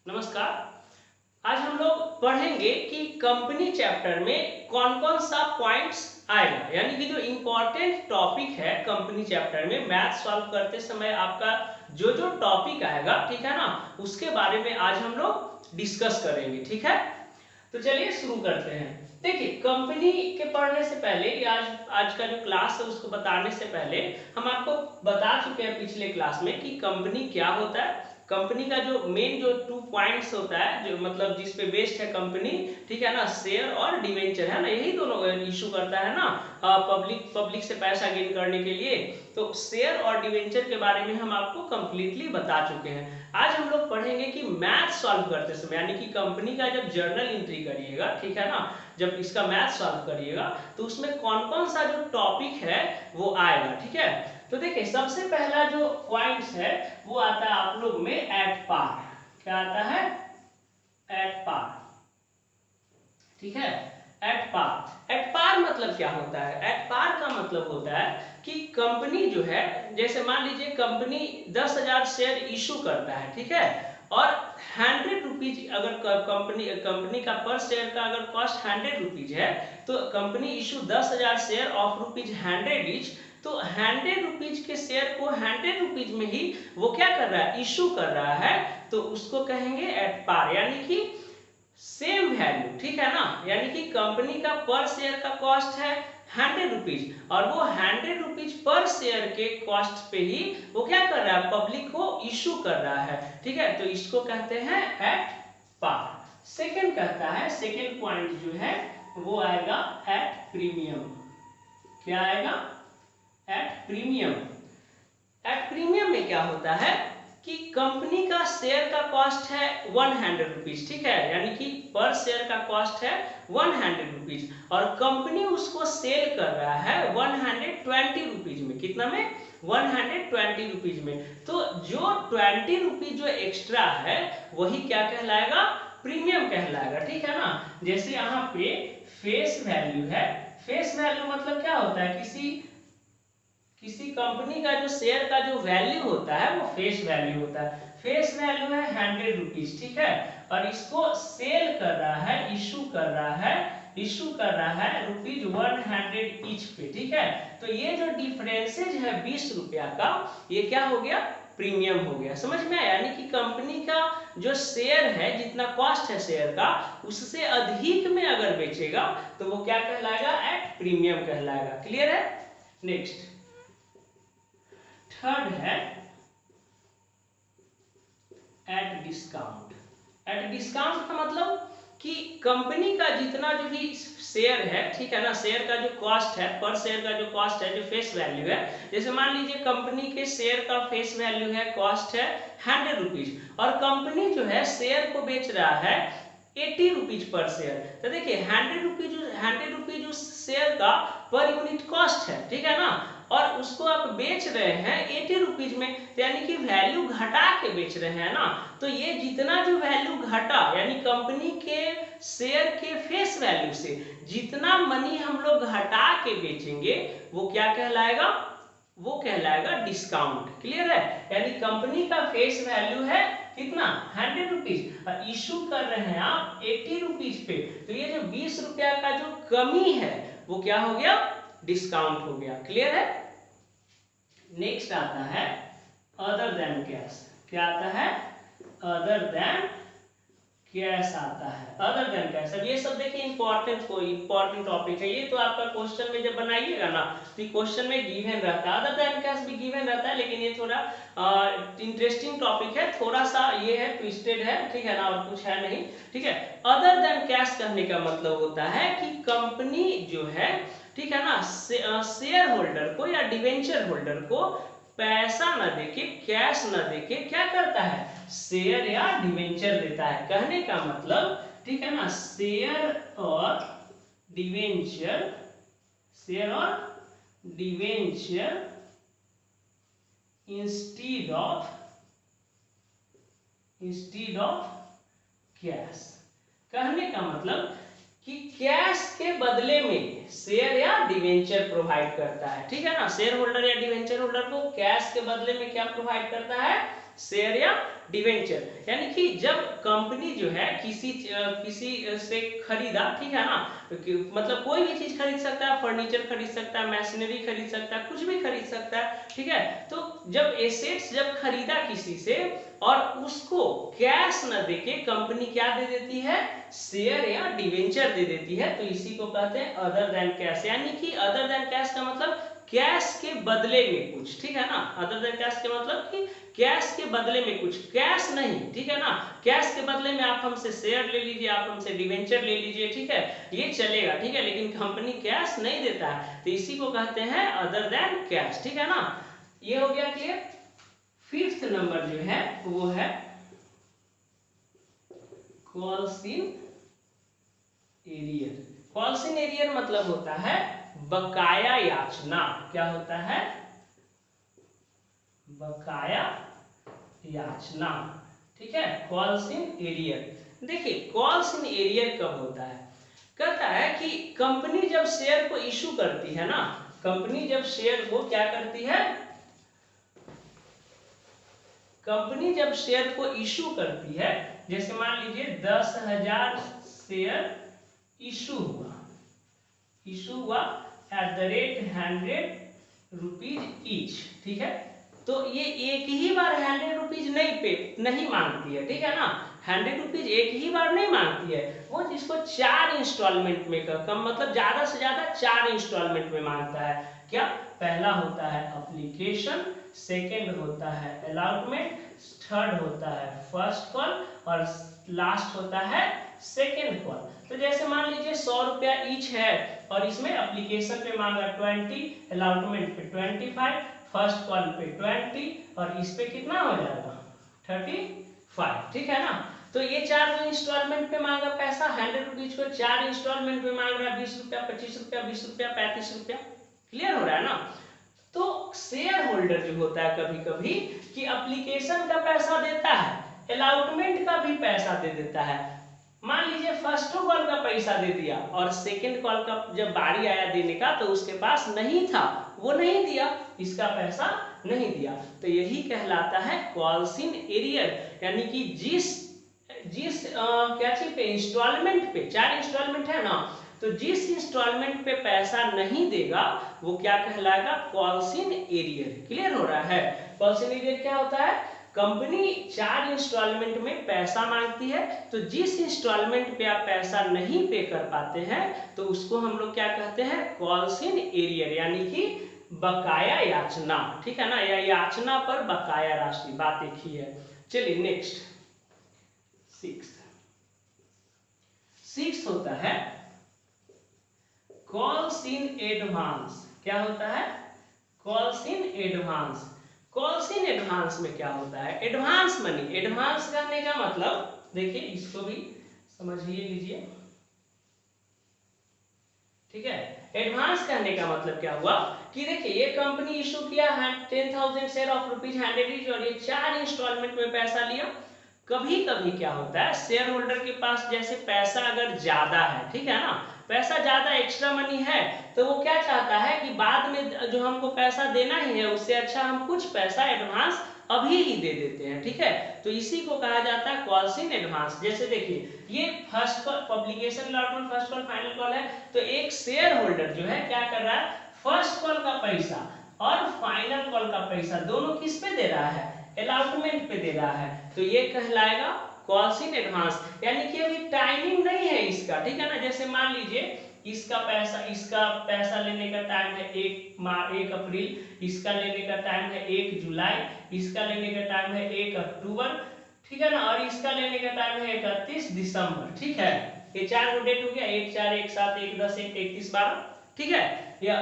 नमस्कार। आज हम लोग पढ़ेंगे कि कंपनी चैप्टर में कौन कौन सा पॉइंट्स आएगा, यानी कि जो इम्पोर्टेंट टॉपिक है कंपनी चैप्टर में मैथ सॉल्व करते समय आपका जो जो टॉपिक आएगा, ठीक है ना, उसके बारे में आज हम लोग डिस्कस करेंगे। ठीक है, तो चलिए शुरू करते हैं। देखिए, कंपनी के पढ़ने से पहले आज का जो क्लास है उसको बताने से पहले हम आपको बता चुके हैं पिछले क्लास में कि कंपनी क्या होता है। कंपनी का जो मेन जो 2 पॉइंट्स होता है, जो मतलब जिस पे बेस्ड है कंपनी, ठीक है ना, शेयर और डिवेंचर है ना, यही दोनों इशू करता है ना पब्लिक से पैसा गेन करने के लिए। तो शेयर और डिवेंचर के बारे में हम आपको कंप्लीटली बता चुके हैं। आज हम लोग पढ़ेंगे कि मैथ सॉल्व करते समय, यानी कि कंपनी का जब जर्नल एंट्री करिएगा, ठीक है ना, जब इसका मैथ सॉल्व करिएगा तो उसमें कौन कौन सा जो टॉपिक है वो आएगा। ठीक है, तो देखिए सबसे पहला जो पॉइंट्स है वो आता है आप लोग में एट पार। क्या आता है? At par. ठीक है, एट पार। एट पार मतलब क्या होता है? एट पार का मतलब होता है कि कंपनी जो है, जैसे मान लीजिए कंपनी 10,000 शेयर इशू करता है, ठीक है, और 100 रुपीज अगर कंपनी का पर शेयर का अगर कॉस्ट 100 रुपीज है, तो company issue 10,000 share of ₹100 each. तो 100 रुपीज के शेयर को 100 रुपीज में ही वो क्या कर रहा है? इशू कर रहा है। तो उसको कहेंगे एट पार, यानी कि सेम वैल्यू। ठीक है ना, यानी कि कंपनी का पर शेयर का कॉस्ट है 100 रुपीज और वो 100 रुपीज पर शेयर के कॉस्ट पे ही वो क्या कर रहा है? पब्लिक को इशू कर रहा है। ठीक है, तो इसको कहते हैं एट पार। सेकंड कहता है, सेकंड पॉइंट जो है वो आएगा एट प्रीमियम। क्या आएगा? At premium. एट प्रीमियम में क्या होता है कि कंपनी का शेयर का कॉस्ट है 100 रुपीज, ठीक है, यानी कि पर शेयर का कॉस्ट है 100 रुपीज और कंपनी उसको सेल कर रहा है 120 रुपीज में। कितना में? 120 रुपीज में। तो जो 20 रुपीज जो एक्स्ट्रा है वही क्या कहलाएगा? प्रीमियम कहलाएगा। ठीक है ना, जैसे यहाँ पे फेस वैल्यू है। फेस वैल्यू मतलब क्या होता है? किसी कंपनी का जो शेयर का जो वैल्यू होता है वो फेस वैल्यू होता है। फेस वैल्यू है 100 रुपीज, ठीक है, और इसको सेल कर रहा है, इशू कर रहा है ₹100 ईच पे। ठीक है, तो ये जो डिफरेंसेज है 20 रुपया का, ये क्या हो गया? प्रीमियम हो गया। समझ में आया? यानी कि कंपनी का जो शेयर है, जितना कॉस्ट है शेयर का, उससे अधिक में अगर बेचेगा तो वो क्या कहलाएगा? एट प्रीमियम कहलाएगा। क्लियर है? नेक्स्ट थर्ड है एट डिस्काउंट। एट डिस्काउंट का मतलब कि कंपनी का जितना जो भी शेयर है, ठीक है ना, शेयर का जो कॉस्ट है, पर शेयर का जो कॉस्ट है, जो फेस वैल्यू है, जैसे मान लीजिए कंपनी के शेयर का फेस वैल्यू है, कॉस्ट है 100 रुपीज और कंपनी जो है शेयर को बेच रहा है 80 रुपीज पर शेयर। तो देखिए 100 रुपीज उस शेयर का पर यूनिट कॉस्ट है, ठीक है ना, और उसको आप बेच रहे हैं 80 रुपीज में, तो यानी कि वैल्यू घटा के बेच रहे हैं ना। तो ये जितना जो वैल्यू घटा, यानी कंपनी के शेयर के फेस वैल्यू से जितना मनी हम लोग घटा के बेचेंगे वो क्या कहलाएगा? वो कहलाएगा डिस्काउंट। क्लियर है? यानी कंपनी का फेस वैल्यू है कितना? 100 रुपीज और इशू कर रहे हैं आप 80 रुपीज पे, तो ये जो 20 रुपया का जो कमी है वो क्या हो गया? डिस्काउंट हो गया। क्लियर है? नेक्स्ट आता है अदर देन कैश। क्या आता है? अदर देन कैश आता है। अदर देन कैश, अब ये सब देखिए इंपॉर्टेंट टॉपिक है। ये तो आपका क्वेश्चन में जब बनाइएगा ना, तो क्वेश्चन में गिवन रहता है, अदर देन कैश भी गिवन रहता है, लेकिन ये थोड़ा इंटरेस्टिंग टॉपिक है, थोड़ा सा ये है ट्विस्टेड है, ठीक है ना, और कुछ है नहीं। ठीक है, अदर देन कैश कहने का मतलब होता है कि कंपनी जो है, ठीक है ना, शेयर होल्डर को या डिवेंचर होल्डर को पैसा न देके, कैश न देके क्या करता है? शेयर या डिवेंचर देता है। कहने का मतलब, ठीक है ना, शेयर और डिवेंचर इंस्टीड ऑफ कैश। कहने का मतलब कि कैश के बदले में शेयर या डिवेंचर प्रोवाइड करता है। ठीक है ना, शेयर होल्डर या डिवेंचर होल्डर को कैश के बदले में क्या प्रोवाइड करता है? शेयर या डिवेंचर। यानी कि जब कंपनी जो है किसी से खरीदा, ठीक है ना, मतलब कोई भी चीज खरीद सकता है, फर्नीचर खरीद सकता है, मशीनरी खरीद सकता है, कुछ भी खरीद सकता है, ठीक है। तो जब एसेट्स जब खरीदा किसी से और उसको कैश न देके कंपनी क्या दे देती है, शेयर या डिवेंचर दे देती है, तो इसी को कहते हैं अदर देन कैश। यानी कि अदर देन कैश का मतलब कैश के बदले में कुछ, ठीक है ना। अदर देन कैश के मतलब कि कैश के बदले में कुछ, कैश नहीं, ठीक है ना। कैश के बदले में आप हमसे शेयर ले लीजिए, आप हमसे डिवेंचर ले लीजिए, ठीक है, ये चलेगा, ठीक है, लेकिन कंपनी कैश नहीं देता है, तो इसी को कहते हैं अदर देन कैश, ठीक है ना। ये हो गया क्लियर। फिफ्थ नंबर जो है वो है calls in arrear. Calls in arrear मतलब होता है बकाया याचना। क्या होता है, बकाया याचना, ठीक है, कॉल्स इन एरियर। देखिए कॉल्स इन एरियर कब होता है, कहता है कि कंपनी जब शेयर को इशू करती है ना, कंपनी जब शेयर को क्या करती है, कंपनी जब शेयर को इशू करती है, जैसे मान लीजिए 10,000 शेयर इशू हुआ at the rate 100 rupees each, ठीक है। तो ये एक ही बार 100 रुपीज नहीं मांगती है, ठीक है ना। 100 रुपीज एक ही बार नहीं मांगती है, वो इसको 4 इंस्टॉलमेंट में कम मतलब ज्यादा से ज्यादा 4 इंस्टॉलमेंट में मांगता है। क्या, पहला होता है अप्लीकेशन, सेकेंड होता है अलॉटमेंट, थर्ड होता है फर्स्ट कॉल और लास्ट होता है सेकेंड कॉल। तो जैसे मान लीजिए 100 रुपया ईच है और इसमें एप्लीकेशन पे मांगा 20, अलॉटमेंट पे 25, फर्स्ट कॉल पे 20 और इस पे कितना हो जाएगा 35, ठीक है ना। तो ये 4 इंस्टॉलमेंट पे मांगा पैसा, 100 रुपीज को 4 इंस्टॉलमेंट में मांग रहा है, 20 रुपया, 25 रुपया, 20 रुपया, 35 रुपया। क्लियर हो रहा है ना। तो शेयर होल्डर जो होता है कभी कभी कि एप्लीकेशन का पैसा देता है, अलॉटमेंट का भी पैसा दे देता है। मान लीजिए फर्स्ट कॉल का पैसा दे दिया और सेकंड कॉल का जब बारी आया देने का तो उसके पास नहीं था, वो नहीं दिया, इसका पैसा नहीं दिया, तो यही कहलाता है कॉल्स इन एरियर। यानी कि जिस क्या चीज पे, इंस्टॉलमेंट पे, 4 इंस्टॉलमेंट है ना, तो जिस इंस्टॉलमेंट पे पैसा नहीं देगा वो क्या कहलाएगा, कॉल्स इन एरियर। क्लियर हो रहा है। कॉल्स इन एरियर क्या होता है, कंपनी 4 इंस्टॉलमेंट में पैसा मांगती है, तो जिस इंस्टॉलमेंट पे आप पैसा नहीं पे कर पाते हैं तो उसको हम लोग क्या कहते हैं, कॉल्स इन एरियर, यानी कि बकाया याचना, ठीक है ना, या याचना पर बकाया राशि, बात एक ही है। चलिए नेक्स्ट, सिक्स होता है कॉल्स इन एडवांस। क्या होता है, calls in advance. Calls in advance में क्या होता है, एडवांस मनी। एडवांस करने का मतलब देखिए, इसको भी समझिए लीजिए, ठीक है। एडवांस करने का मतलब क्या हुआ कि देखिए ये कंपनी इशू किया है 10,000 शेयर ऑफ ₹100 ईच और ये 4 इंस्टॉलमेंट में पैसा लिया। कभी कभी क्या होता है, शेयर होल्डर के पास जैसे पैसा अगर ज्यादा है, ठीक है ना, पैसा ज्यादा एक्स्ट्रा मनी है, तो वो क्या चाहता है कि बाद में जो हमको पैसा देना ही है उससे अच्छा हम कुछ पैसा एडवांस अभी ही दे देते हैं, ठीक है। तो इसी को कहा जाता है कॉल्स इन एडवांस। जैसे देखिए ये first call, publication allotment, first call, final call है, तो एक शेयर होल्डर जो है क्या कर रहा है, फर्स्ट कॉल का पैसा और फाइनल कॉल का पैसा दोनों किस पे दे रहा है, अलॉटमेंट पे दे रहा है, तो ये कहलाएगा कॉल्स इन एडवांस। यानी कि अभी टाइमिंग नहीं है इसका, ठीक है ना। जैसे मान लीजिए इसका पैसा लेने का टाइम है 1 अप्रैल, इसका लेने का टाइम है 1 जुलाई, इसका लेने का टाइम है 1 अक्टूबर, ठीक है ना, और इसका लेने का टाइम है 31 दिसंबर, ठीक है। ये 4 डेट हो गया, 1 4 1 7 1 10 1 31 12, ठीक है, या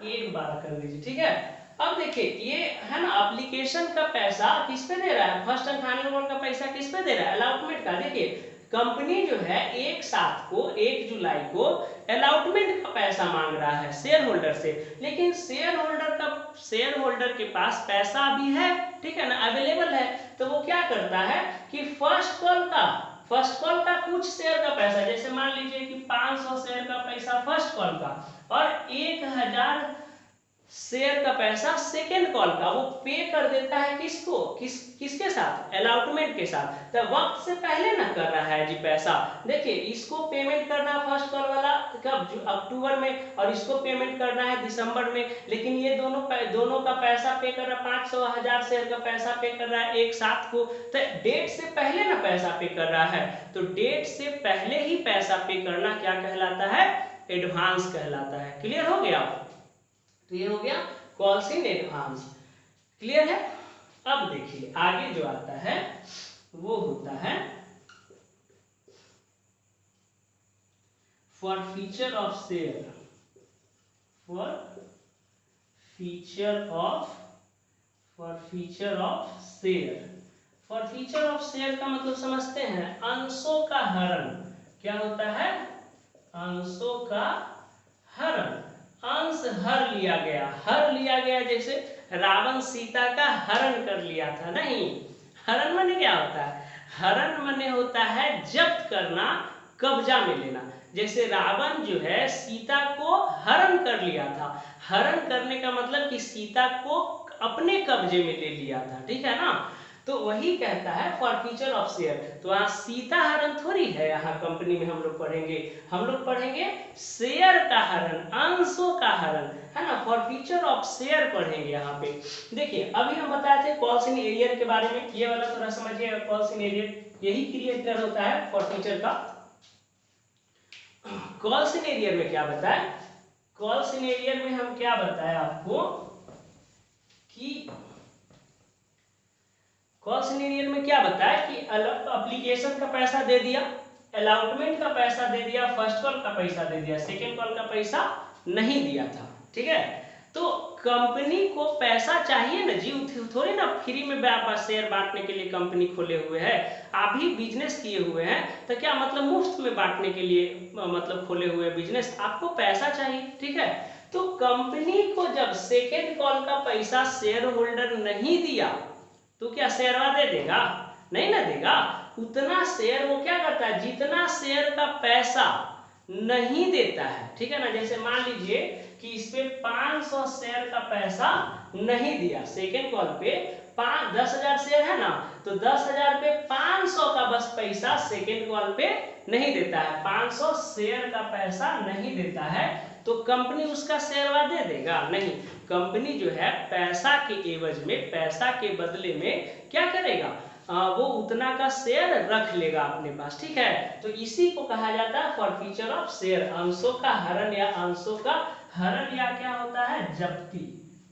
1 12 कर दीजिए, ठीक है। अब देखिए ये है ना, एप्लीकेशन का पैसा किस पे दे रहा है, फर्स्ट एंड फाइनल कॉल का पैसा किस पे दे रहा है, अलॉटमेंट का। देखिए कंपनी जो है 1 जुलाई को अलॉटमेंट का पैसा मांग रहा है शेयर होल्डर से, लेकिन शेयर होल्डर के पास पैसा भी है, ठीक है ना, अवेलेबल है, तो वो क्या करता है कि फर्स्ट कॉल का कुछ शेयर का पैसा, जैसे मान लीजिए कि 500 शेयर का पैसा फर्स्ट कॉल का और 1000 शेयर का पैसा सेकेंड कॉल का वो पे कर देता है किसको, किसके साथ, अलॉटमेंट के साथ। तो वक्त से पहले ना कर रहा है जी पैसा। देखिए इसको पेमेंट करना है फर्स्ट कॉल वाला कब, अक्टूबर में, और इसको पेमेंट करना है दिसंबर में। लेकिन ये दोनों का पैसा पे कर रहा है, 500,000 शेयर का पैसा पे कर रहा है एक साथ को। तो डेट से पहले ना पैसा पे कर रहा है। तो डेट से पहले ही पैसा पे करना क्या कहलाता है, एडवांस कहलाता है। क्लियर हो गया। तो ये हो गया कॉल्स इन एडवांस। क्लियर है। अब देखिए आगे जो आता है वो होता है for feature of share. For feature of share. For feature of share का मतलब समझते हैं, अंशों का हरण। क्या होता है, अंशों का हरण। अंश हर लिया गया, जैसे रावण सीता का हरण कर लिया था। नहीं, हरण माने क्या होता है, हरण माने होता है जब्त करना, कब्जा में लेना। जैसे रावण जो है सीता को हरण कर लिया था। हरण करने का मतलब कि सीता को अपने कब्जे में ले लिया था, ठीक है ना। तो वही कहता है फॉर फीचर ऑफ शेयर। तो यहाँ सीता हरण थोड़ी है, यहाँ कंपनी में हम लोग पढ़ेंगे शेयर का हरण, अंशों का हरण, है ना। फॉर फीचर ऑफ शेयर पढ़ेंगे यहाँ पे। देखिए अभी हम बताए थे कॉल्स इन एरियर के बारे में, ये वाला थोड़ा समझिए। कॉल्स इन एरियर यही क्रिएटर होता है फॉर फीचर का। कॉल्स इन एरियर में क्या बताए, कॉल्स इन एरियर में हम क्या बताए आपको कि कॉल्स इन एरियर में क्या बताया कि एप्लीकेशन का पैसा दे दिया, अलॉटमेंट का पैसा दे दिया, फर्स्ट कॉल का पैसा दे दिया, सेकेंड कॉल का पैसा नहीं दिया था, ठीक है। तो कंपनी को पैसा चाहिए ना जी, थोड़ी ना फ्री में शेयर बांटने के लिए कंपनी खोले हुए हैं। आप भी बिजनेस किए हुए हैं तो क्या मतलब मुफ्त में बांटने के लिए मतलब खोले हुए बिजनेस, आपको पैसा चाहिए, ठीक है। तो कंपनी को जब सेकेंड कॉल का पैसा शेयर होल्डर नहीं दिया तो क्या शेयरवा दे देगा, नहीं ना देगा। उतना शेयर वो क्या करता है, जितना शेयर का पैसा नहीं देता है, ठीक है ना। जैसे मान लीजिए कि इस पे 500 शेयर का पैसा नहीं दिया, सेकेंड कॉल पे 10,000 शेयर है ना, तो 10,000 पे 500 का बस पैसा सेकेंड कॉल पे नहीं देता है, 500 शेयर का पैसा नहीं देता है, तो कंपनी उसका शेयरवा दे देगा, नहीं। कंपनी जो है पैसा के एवज में, पैसा के बदले में क्या करेगा, वो उतना का शेयर रख लेगा अपने पास, ठीक है। तो इसी को कहा जाता है फॉर फीचर ऑफ शेयर, अंशों का हरण या अंशों का हरण, या क्या होता है, जब्ती।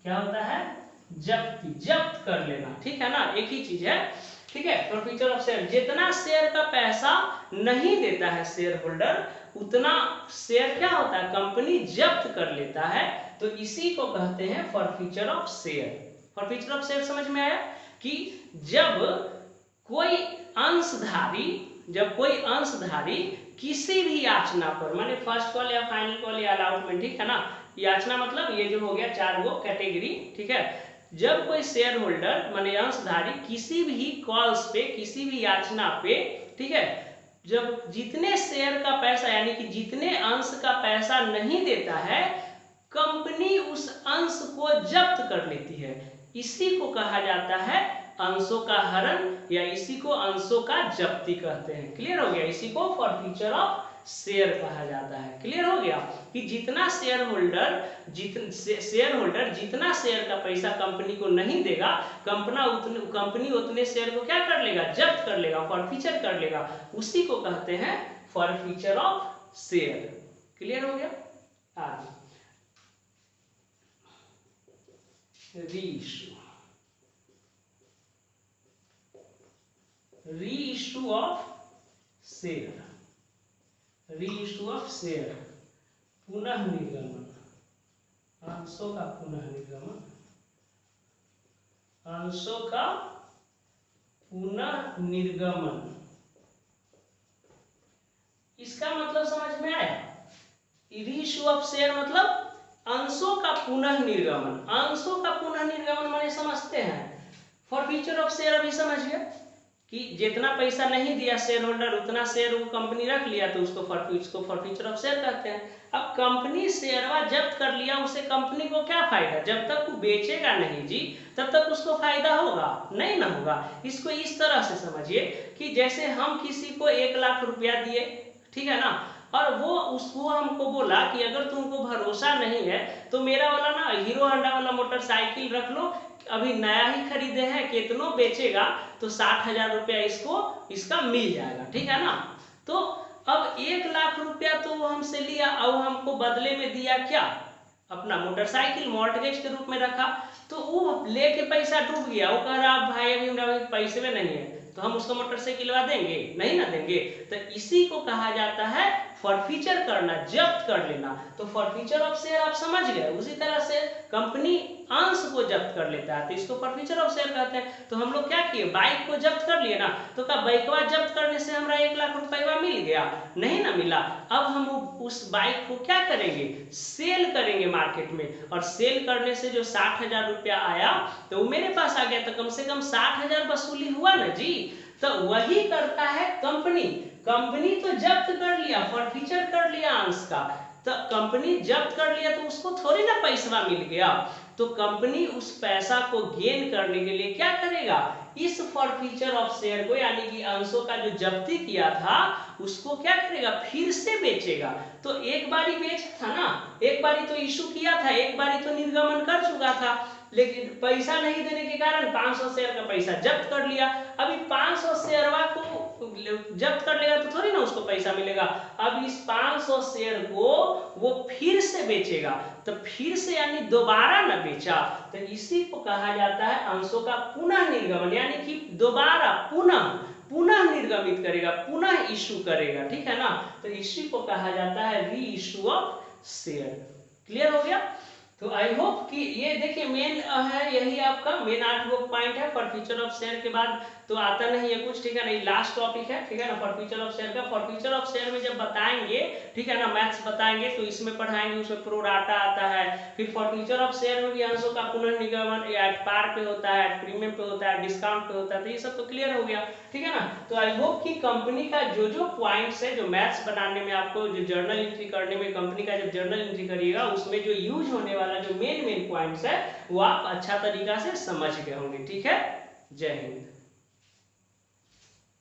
क्या होता है, जब्ती, जब्त कर लेना, ठीक है ना, एक ही चीज है, ठीक है। फॉर फीचर ऑफ शेयर, जितना शेयर का पैसा नहीं देता है शेयर होल्डर, उतना शेयर क्या होता है, कंपनी जब्त कर लेता है। तो इसी को कहते हैं for feature of share. For feature of share समझ में आया कि जब कोई अंशधारी किसी भी याचना पर, माने फर्स्ट कॉल या फाइनल कॉल या अलॉटमेंट, ठीक है ना, याचना मतलब ये जो हो गया 4 गो कैटेगरी, ठीक है। जब कोई शेयर होल्डर माने अंशधारी किसी भी कॉल्स पे, किसी भी याचना पे, ठीक है, जब जितने शेयर का पैसा यानी कि जितने अंश का पैसा नहीं देता है, कंपनी उस अंश को जब्त कर लेती है। इसी को कहा जाता है अंशों का हरण, या इसी को अंशों का जब्ती कहते हैं। क्लियर हो गया। इसी को फॉर फीचर ऑफ शेयर कहा जाता है। क्लियर हो गया कि जितना शेयर होल्डर जितना शेयर का पैसा कंपनी को नहीं देगा, कंपनी उतने शेयर को क्या कर लेगा, जब्त कर लेगा, फॉर फीचर कर लेगा। उसी को कहते हैं for feature of share. Clear हो गया। आगे reissue of share. Reissue of share, पुनः निर्गमन, अंशों का पुनः निर्गमन, अंशों का पुनः निर्गमन। इसका मतलब समझ में आया। रीइश्यू ऑफ शेयर मतलब अंशों का पुनः निर्गमन। अंशों का पुनः निर्गमन माने समझते हैं। फॉर फीचर ऑफ शेयर अभी समझिए कि जितना पैसा नहीं दिया शेयर होल्डर उतना शेयर वो कंपनी रख लिया, तो उसको फॉरफीचर ऑफ शेयर कहते हैं। अब कंपनी शेयरवा जब्त कर लिया, उसे कंपनी को क्या फायदा? जब तक वो बेचेगा नहीं जी तब तक उसको फायदा होगा नहीं ना होगा। इसको इस तरह से समझिए कि जैसे हम किसी को 1 लाख रुपया दिए, ठीक है ना, और वो उसको हमको बोला कि अगर तुमको भरोसा नहीं है तो मेरा वाला ना हीरो होंडा वाला मोटरसाइकिल रख लो, अभी नया ही खरीदे हैं, कितनों बेचेगा तो 60,000 रुपया इसका मिल जाएगा, ठीक है ना। तो अब 1 लाख रुपया तो वो हमसे लिया और हमको बदले में दिया क्या? अपना मोटरसाइकिल मॉर्टगेज के रूप में रखा। तो वो लेके पैसा डूब गया, वो कह रहा भाई अभी मेरा पैसे में नहीं है, तो हम उसको मोटरसाइकिल देंगे नहीं ना देंगे। तो इसी को कहा जाता है फॉरफीचर करना, जब्त कर लेना। तो फॉरफीचर ऑफ शेयर आप समझ गए। उसी तरह से कंपनी अंश को जब्त कर लेता है तो इसको फॉरफीचर ऑफ शेयर कहते हैं। तो हम लोग क्या किए, बाइक को जब्त कर लिए ना, तो क्या बाइकवा जब्त करने से हमारा 1 लाख रुपया मिल गया? नहीं ना मिला। अब हम उस बाइक को क्या करेंगे, सेल करेंगे मार्केट में, और सेल करने से जो 60,000 रुपया आया तो वो मेरे पास आ गया, तो कम से कम 60,000 वसूली हुआ ना जी। तो वही करता है कंपनी। कंपनी तो जब्त कर लिया, फॉरफीचर कर लिया अंश का, तो कंपनी जब्त कर लिया तो उसको थोड़ी ना पैसा मिल गया। तो कंपनी उस पैसा को गेन करने के लिए क्या करेगा, इस फॉरफीचर ऑफ शेयर को यानी कि अंशों का जो जब्ती किया था उसको क्या करेगा, फिर से बेचेगा। तो एक बारी बेचा था ना, एक बारी तो इशू किया था, एक बारी तो निर्गमन कर चुका था, लेकिन पैसा नहीं देने के कारण 500 शेयर का पैसा जब्त कर लिया। अभी 500 शेयरवा को जब्त कर लेगा तो थोड़ी ना उसको पैसा मिलेगा। अब इस 500 शेयर को वो फिर से बेचेगा, तो फिर से यानी दोबारा ना बेचा, तो इसी को कहा जाता है अंशों का पुनः निर्गमन, यानी कि दोबारा पुनः निर्गमित करेगा, पुनः इशू करेगा, ठीक है ना। तो इसी को कहा जाता है री इशू ऑफ शेयर। क्लियर हो गया? तो आई होप कि ये देखिए मेन है, यही आपका मेन 8 पॉइंट है। फॉरफीचर ऑफ शेयर के बाद तो आता नहीं है कुछ, ठीक है ना, लास्ट टॉपिक है, ठीक है ना, फॉरफीचर ऑफ शेयर का। फॉरफीचर ऑफ शेयर में जब बताएंगे, ठीक है ना, मैथ्स बताएंगे तो इसमें पढ़ाएंगे, उसमें प्रोराटा आता है। फिर फॉरफीचर ऑफ शेयर में भी अंशों का पुनर्निगमन एट पार पे होता है, एट प्रीमियम पे होता है, डिस्काउंट पे होता है, तो ये सब तो क्लियर हो गया, ठीक है ना। तो आई होप कि कंपनी का जो जो पॉइंट्स है, जो मैथ्स बनाने में आपको जो जर्नल एंट्री करने में, कंपनी का जब जर्नल एंट्री करिएगा उसमें जो यूज होने वाला जो मेन पॉइंट्स है वो आप अच्छा तरीका से समझ गए होंगे, ठीक है। जय हिंद।